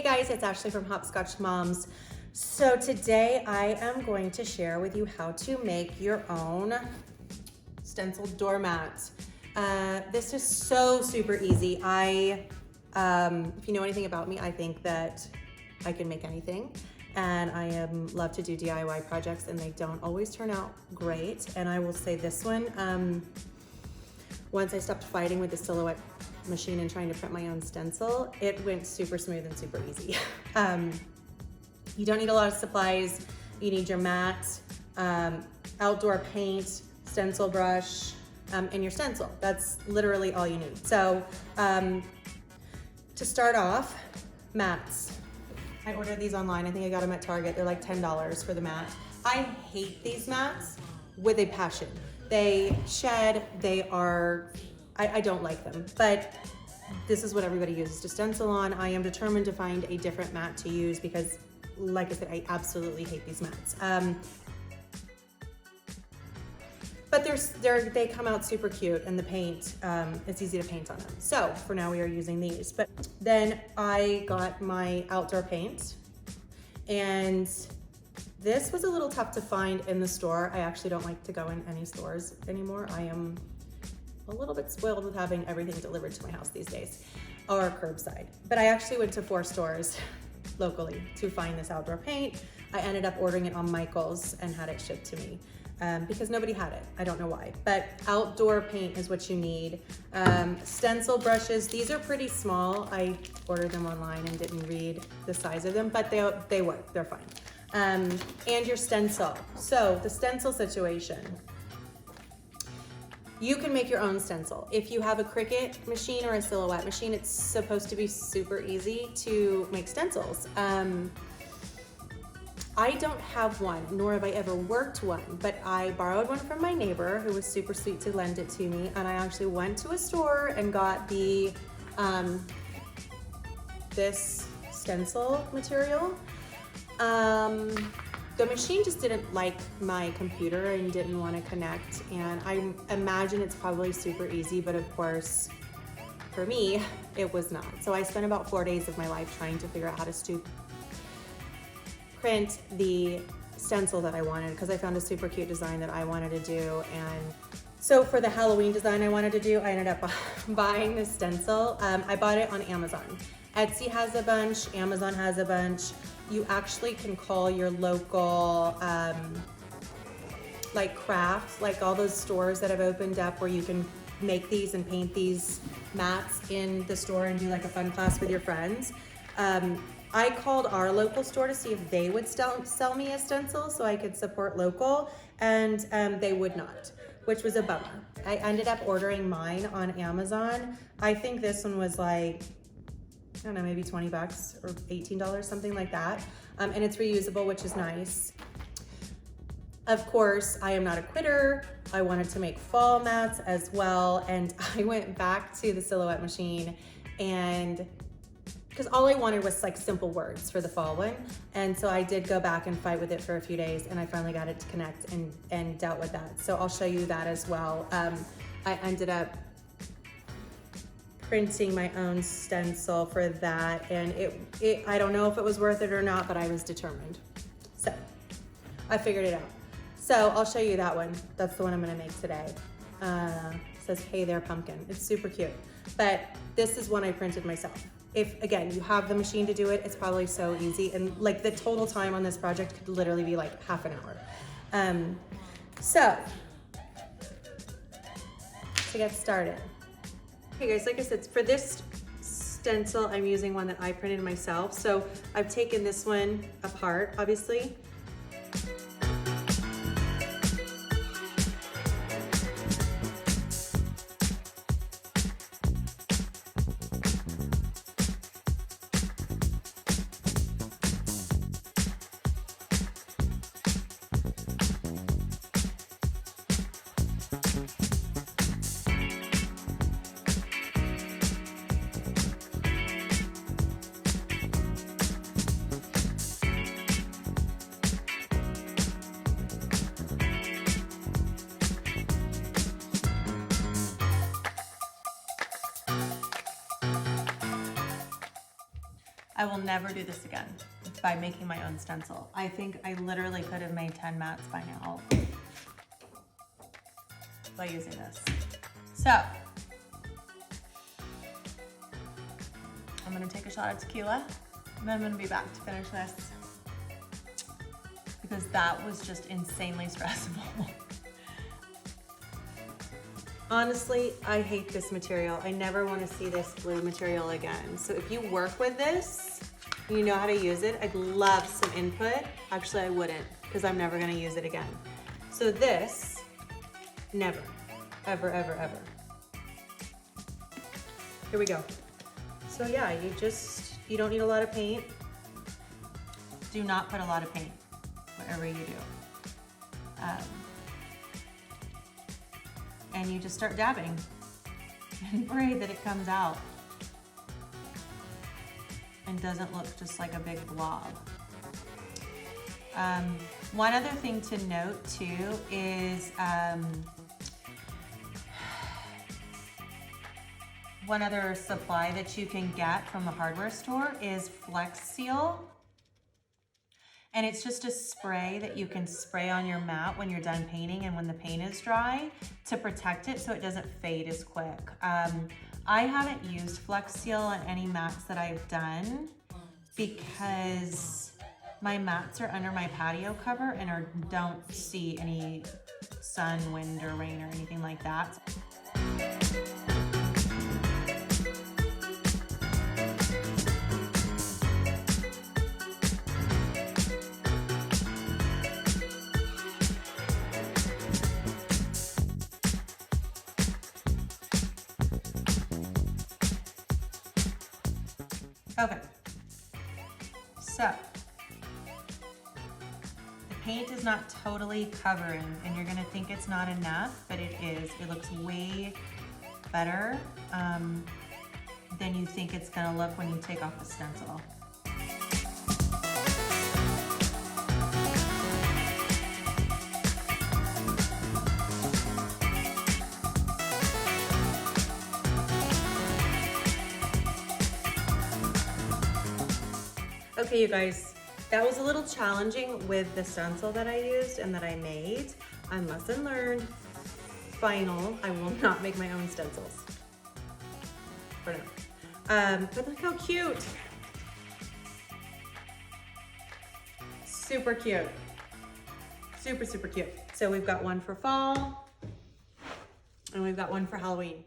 guys, it's Ashley from Hopscotch Moms. So today I am going to share with you how to make your own stencil doormat. This is so super easy. If you know anything about me, I think that I can make anything. And I love to do DIY projects and they don't always turn out great. And I will say this one, once I stopped fighting with the silhouette machine and trying to print my own stencil, it went super smooth and super easy. You don't need a lot of supplies. You need your mat, outdoor paint, stencil brush, and your stencil. That's literally all you need. So to start off, mats. I ordered these online. I think I got them at Target. They're like $10 for the mat. I hate these mats with a passion. They shed, they are, I don't like them, but this is what everybody uses to stencil on. I am determined to find a different mat to use because, like I said, I absolutely hate these mats. But they come out super cute, and the paint, it's easy to paint on them. So for now we are using these. But then I got my outdoor paint, and this was a little tough to find in the store. I actually don't like to go in any stores anymore. I am a little bit spoiled with having everything delivered to my house these days, or curbside. But I actually went to 4 stores locally to find this outdoor paint. I ended up ordering it on Michael's and had it shipped to me because nobody had it. I don't know why, but outdoor paint is what you need. Stencil brushes, these are pretty small. I ordered them online and didn't read the size of them, but they work, they're fine. And your stencil. So the stencil situation. You can make your own stencil. If you have a Cricut machine or a silhouette machine, it's supposed to be super easy to make stencils. I don't have one, nor have I ever worked one, but I borrowed one from my neighbor who was super sweet to lend it to me, and I actually went to a store and got the this stencil material. The machine just didn't like my computer and didn't want to connect, and I imagine it's probably super easy, but of course, for me, it was not. So I spent about 4 days of my life trying to figure out how to print the stencil that I wanted, because I found a super cute design that I wanted to do. And so for the Halloween design I wanted to do, I ended up buying this stencil. I bought it on Amazon. Etsy has a bunch, Amazon has a bunch. You actually can call your local like crafts, like all those stores that have opened up where you can make these and paint these mats in the store and do like a fun class with your friends. I called our local store to see if they would sell me a stencil so I could support local, and they would not, which was a bummer. I ended up ordering mine on Amazon. I think this one was like, I don't know, maybe 20 bucks or $18, something like that. And it's reusable, which is nice. Of course, I am not a quitter. I wanted to make fall mats as well. And I went back to the silhouette machine, and because all I wanted was like simple words for the fall one. And so I did go back and fight with it for a few days, and I finally got it to connect and dealt with that. So I'll show you that as well. I ended up printing my own stencil for that, and I don't know if it was worth it or not, but I was determined. So I figured it out. So I'll show you that one. That's the one I'm gonna make today. It says, "Hey there, pumpkin." It's super cute. But this is one I printed myself. If, again, you have the machine to do it, it's probably so easy. And like the total time on this project could literally be like half an hour. So to get started. Okay guys, like I said, for this stencil, I'm using one that I printed myself. So I've taken this one apart, obviously. I will never do this again by making my own stencil. I think I literally could have made 10 mats by now by using this. So, I'm gonna take a shot of tequila and then I'm gonna be back to finish this because that was just insanely stressful. Honestly, I hate this material. I never want to see this blue material again. So if you work with this, and you know how to use it, I'd love some input. Actually, I wouldn't, because I'm never going to use it again. So this, never, ever, ever, ever. Here we go. So yeah, you don't need a lot of paint. Do not put a lot of paint, whatever you do. And you just start dabbing and pray that it comes out and doesn't look just like a big blob. One other thing to note too is one other supply that you can get from the hardware store is Flex Seal. And it's just a spray that you can spray on your mat when you're done painting and when the paint is dry to protect it so it doesn't fade as quick. I haven't used Flex Seal on any mats that I've done because my mats are under my patio cover and don't see any sun, wind, or rain or anything like that. Okay, so the paint is not totally covering and you're gonna think it's not enough, but it is. It looks way better than you think it's gonna look when you take off the stencil. Okay, you guys, that was a little challenging with the stencil that I used and that I made. Lesson learned. Final, I will not make my own stencils. For now. But look how cute. Super cute. Super, super cute. So we've got one for fall and we've got one for Halloween.